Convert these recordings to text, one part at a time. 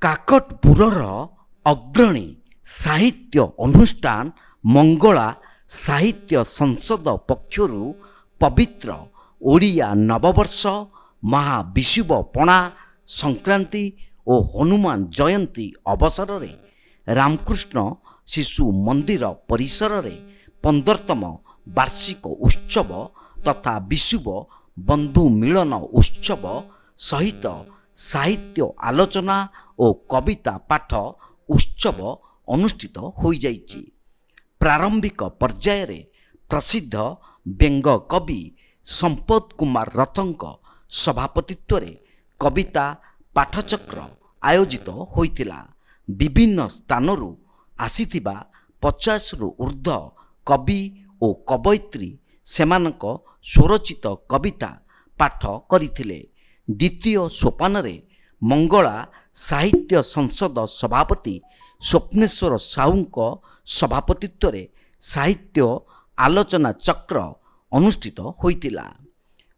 କାକଟପୁରର ଅଗ୍ରଣୀ ସାହିତ୍ୟ ଅନୁଷ୍ଠାନ ମଙ୍ଗଳା ସାହିତ୍ୟ ସଂସଦ ପକ୍ଷରୁ ପବିତ୍ର ଓଡ଼ିଆ ନବବର୍ଷ, ମହାବିଷୁବ ପଣା ସଂକ୍ରାନ୍ତି ଓ ହନୁମାନ ଜୟନ୍ତୀ ଅବସରରେ ରାମକୃଷ୍ଣ ଶିଶୁ ମନ୍ଦିର ପରିସରରେ 15ତମ ବାର୍ଷିକ ଉତ୍ସବ ତଥା ବିଷୁବ ବନ୍ଧୁ ମିଳନ ଉତ୍ସବ ସହିତ ସାହିତ୍ୟ ଆଲୋଚନା ଓ କବିତା ପାଠ ଉତ୍ସବ ଅନୁଷ୍ଠିତ ହୋଇଯାଇଛି। ପ୍ରାରମ୍ଭିକ ପର୍ଯ୍ୟାୟରେ ପ୍ରସିଦ୍ଧ ବ୍ୟଙ୍ଗ କବି ସମ୍ପଦ କୁମାର ରଥଙ୍କ ସଭାପତିତ୍ୱରେ କବିତା ପାଠଚକ୍ର ଆୟୋଜିତ ହୋଇଥିଲା। ବିଭିନ୍ନ ସ୍ଥାନରୁ ଆସିଥିବା 50ରୁ ଉର୍ଦ୍ଧ୍ୱ କବି ଓ କବୟିତ୍ରୀ ସେମାନଙ୍କ ସ୍ୱରଚିତ କବିତା ପାଠ କରିଥିଲେ। ଦ୍ୱିତୀୟ ସୋପାନରେ ମଙ୍ଗଳା ସାହିତ୍ୟ ସଂସଦ ସଭାପତି ସ୍ୱପ୍ନେଶ୍ୱର ସାହୁଙ୍କ ସଭାପତିତ୍ୱରେ ସାହିତ୍ୟ ଆଲୋଚନା ଚକ୍ର ଅନୁଷ୍ଠିତ ହୋଇଥିଲା।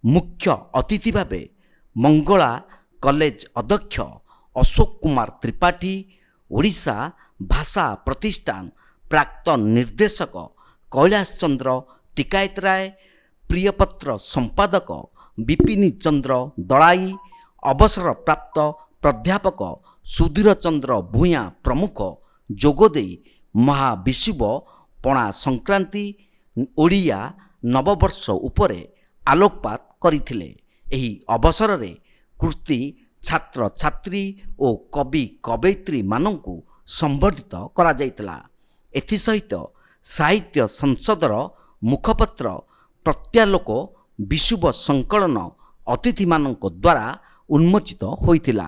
ମୁଖ୍ୟ ଅତିଥି ଭାବେ ମଙ୍ଗଳା କଲେଜ ଅଧ୍ୟକ୍ଷ ଅଶୋକ କୁମାର ତ୍ରିପାଠୀ, ଓଡ଼ିଶା ଭାଷା ପ୍ରତିଷ୍ଠାନ ପ୍ରାକ୍ତନ ନିର୍ଦ୍ଦେଶକ କୈଳାସ ଚନ୍ଦ୍ର ଟିକାୟତ ରାୟ, ପ୍ରିୟପତ୍ର ସମ୍ପାଦକ ବିପିନ ଚନ୍ଦ୍ର ଦଳାଇ, ଅବସରପ୍ରାପ୍ତ ପ୍ରାଧ୍ୟାପକ ସୁଧୀର ଚନ୍ଦ୍ର ଭୂୟାଁ ପ୍ରମୁଖ ଯୋଗଦେଇ ମହାବିଷୁବ ପଣା ସଂକ୍ରାନ୍ତି ଓଡ଼ିଆ ନବବର୍ଷ ଉପରେ ଆଲୋକପାତ କରିଥିଲେ। ଏହି ଅବସରରେ କୃତି ଛାତ୍ରଛାତ୍ରୀ ଓ କବି କବୟିତ୍ରୀମାନଙ୍କୁ ସମ୍ବର୍ଦ୍ଧିତ କରାଯାଇଥିଲା। ଏଥିସହିତ ସାହିତ୍ୟ ସଂସଦର ମୁଖପତ୍ର ପ୍ରତ୍ୟାଲୋକ ବିଷୁବ ସଂକଳନ ଅତିଥିମାନଙ୍କ ଦ୍ୱାରା ଉନ୍ମୋଚିତ ହୋଇଥିଲା।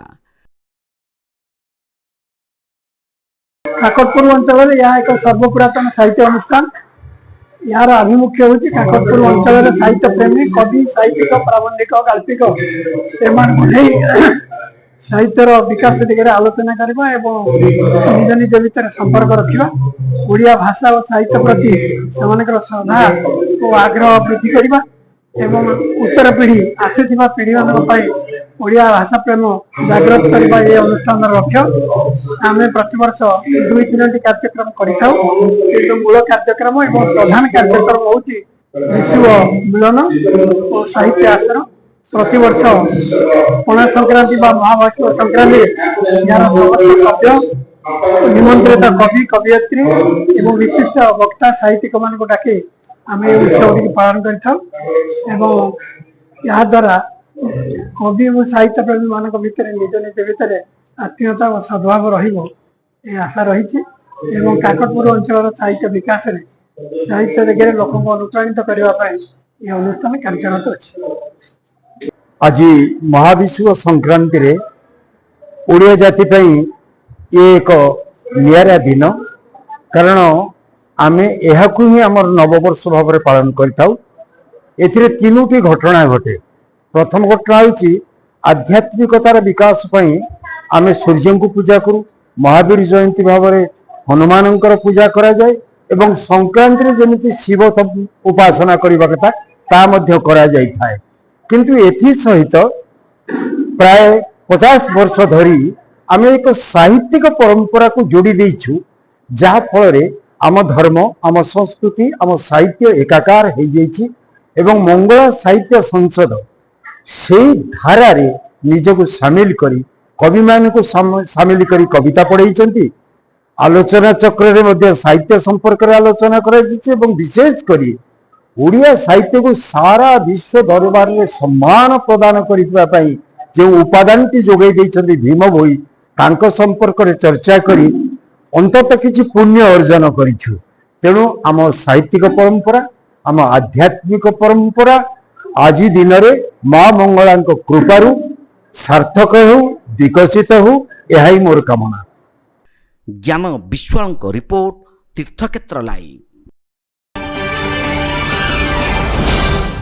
କାକଟପୁର ଅଞ୍ଚଳରେ ଏହା ଏକ ସର୍ବପୁରାତନ ସାହିତ୍ୟ ଅନୁଷ୍ଠାନ। ଏହାର ଆଭିମୁଖ୍ୟ ହେଉଛି କାକଟପୁର ଅଞ୍ଚଳରେ ସାହିତ୍ୟ ପ୍ରେମୀ, କବି, ସାହିତ୍ୟିକ, ପ୍ରାବନ୍ଧିକ, ଗାଳ୍ପିକ ଏମାନଙ୍କୁ ନେଇ ସାହିତ୍ୟର ବିକାଶ ଦିଗରେ ଆଲୋଚନା କରିବା ଏବଂ ନିଜ ନିଜ ଭିତରେ ସମ୍ପର୍କ ରଖିବା, ଓଡ଼ିଆ ଭାଷା ଓ ସାହିତ୍ୟ ପ୍ରତି ସେମାନଙ୍କର ଶ୍ରଦ୍ଧା ଓ ଆଗ୍ରହ ବୃଦ୍ଧି କରିବା ଏବଂ ଉତ୍ତର ପିଢ଼ି ଆସୁଥିବା ପିଢ଼ିମାନଙ୍କ ପାଇଁ ଓଡ଼ିଆ ଭାଷା ପ୍ରେମ ଜାଗ୍ରତ କରିବା ଏ ଅନୁଷ୍ଠାନର ଲକ୍ଷ୍ୟ। ଆମେ ପ୍ରତିବର୍ଷ 2-3ଟି କାର୍ଯ୍ୟକ୍ରମ କରିଥାଉ, କିନ୍ତୁ ମୂଳ କାର୍ଯ୍ୟକ୍ରମ ଏବଂ ପ୍ରଧାନ କାର୍ଯ୍ୟକ୍ରମ ହେଉଛି ବିଷୁବ ମିଳନ ଓ ସାହିତ୍ୟ ଆସର। ପ୍ରତିବର୍ଷ ପଣା ସଂକ୍ରାନ୍ତି ବା ମହାବିଷୁବ ସଂକ୍ରାନ୍ତିରେ ଏହାର ସମସ୍ତ ସଭ୍ୟ, ନିମନ୍ତ୍ରିତ କବି କବୟିତ୍ରୀ ଏବଂ ବିଶିଷ୍ଟ ବକ୍ତା ସାହିତ୍ୟିକମାନଙ୍କୁ ଡାକି ଆମେ ଏହି ଉତ୍ସବଟିକୁ ପାଳନ କରିଥାଉ ଏବଂ ଏହାଦ୍ୱାରା କବି ଏବଂ ସାହିତ୍ୟ ପ୍ରେମୀ ମାନଙ୍କ ଭିତରେ ନିଜ ନିଜ ଭିତରେ ଆତ୍ମୀୟତା ଓ ସଦ୍ଭାବ ରହିବ ଏ ଆଶା ରହିଛି ଏବଂ କାକଟପୁର ଅଞ୍ଚଳର ସାହିତ୍ୟ ବିକାଶରେ ସାହିତ୍ୟ ଦିଗରେ ଲୋକଙ୍କୁ ଅନୁପ୍ରାଣିତ କରିବା ପାଇଁ ଏ ଅନୁଷ୍ଠାନ କାର୍ଯ୍ୟରତ ଅଛି। ଆଜି ମହାବିଷୁବ ସଂକ୍ରାନ୍ତିରେ ଓଡ଼ିଆ ଜାତି ପାଇଁ ଏ ଏକ ନିଆରା ଦିନ, କାରଣ ଆମେ ଏହାକୁ ହିଁ ଆମର ନବବର୍ଷ ଭାବରେ ପାଳନ କରିଥାଉ। ଏଥିରେ 3ଟି ଘଟଣା ଘଟେ। ପ୍ରଥମ ଘଟଣା ହେଉଛି ଆଧ୍ୟାତ୍ମିକତାର ବିକାଶ ପାଇଁ ଆମେ ସୂର୍ଯ୍ୟଙ୍କୁ ପୂଜା କରୁ, ମହାବୀର ଜୟନ୍ତୀ ଭାବରେ ହନୁମାନଙ୍କର ପୂଜା କରାଯାଏ ଏବଂ ସଂକ୍ରାନ୍ତିରେ ଯେମିତି ଶିବ ଉପାସନା କରିବା କଥା ତା ମଧ୍ୟ କରାଯାଇଥାଏ। କିନ୍ତୁ ଏଥିସହିତ ପ୍ରାୟ 50 ବର୍ଷ ଧରି ଆମେ ଏକ ସାହିତ୍ୟିକ ପରମ୍ପରାକୁ ଯୋଡ଼ି ଦେଇଛୁ, ଯାହା ଫଳରେ ଆମ ଧର୍ମ, ଆମ ସଂସ୍କୃତି, ଆମ ସାହିତ୍ୟ ଏକାକାର ହେଇଯାଇଛି ଏବଂ ମଙ୍ଗଳା ସାହିତ୍ୟ ସଂସଦ ସେଇ ଧାରାରେ ନିଜକୁ ସାମିଲ କରି କବିମାନଙ୍କୁ ସାମିଲ କରି କବିତା ପଢ଼େଇଛନ୍ତି। ଆଲୋଚନା ଚକ୍ରରେ ମଧ୍ୟ ସାହିତ୍ୟ ସମ୍ପର୍କରେ ଆଲୋଚନା କରାଯାଇଛି ଏବଂ ବିଶେଷ କରି ଓଡ଼ିଆ ସାହିତ୍ୟକୁ ସାରା ବିଶ୍ୱ ଦରବାରରେ ସମ୍ମାନ ପ୍ରଦାନ କରିବା ପାଇଁ ଯେଉଁ ଉପାଦାନଟି ଯୋଗାଇ ଦେଇଛନ୍ତି ଭୀମ ଭୋଇ, ତାଙ୍କ ସମ୍ପର୍କରେ ଚର୍ଚ୍ଚା କରି ଅନ୍ତତଃ କିଛି ପୁଣ୍ୟ ଅର୍ଜନ କରିଛୁ। ତେଣୁ ଆମ ସାହିତ୍ୟିକ ପରମ୍ପରା, ଆମ ଆଧ୍ୟାତ୍ମିକ ପରମ୍ପରା ଆଜି ଦିନରେ ମା ମଙ୍ଗଳାଙ୍କ କୃପାରୁ ସାର୍ଥକ ହେଉ, ବିକଶିତ ହେଉ, ଏହା ହିଁ ମୋର କାମନା। ଜ୍ଞାନ ବିଶ୍ୱାଳଙ୍କ ରିପୋର୍ଟ, ତୀର୍ଥକ୍ଷେତ୍ର ଲାଇଭ୍।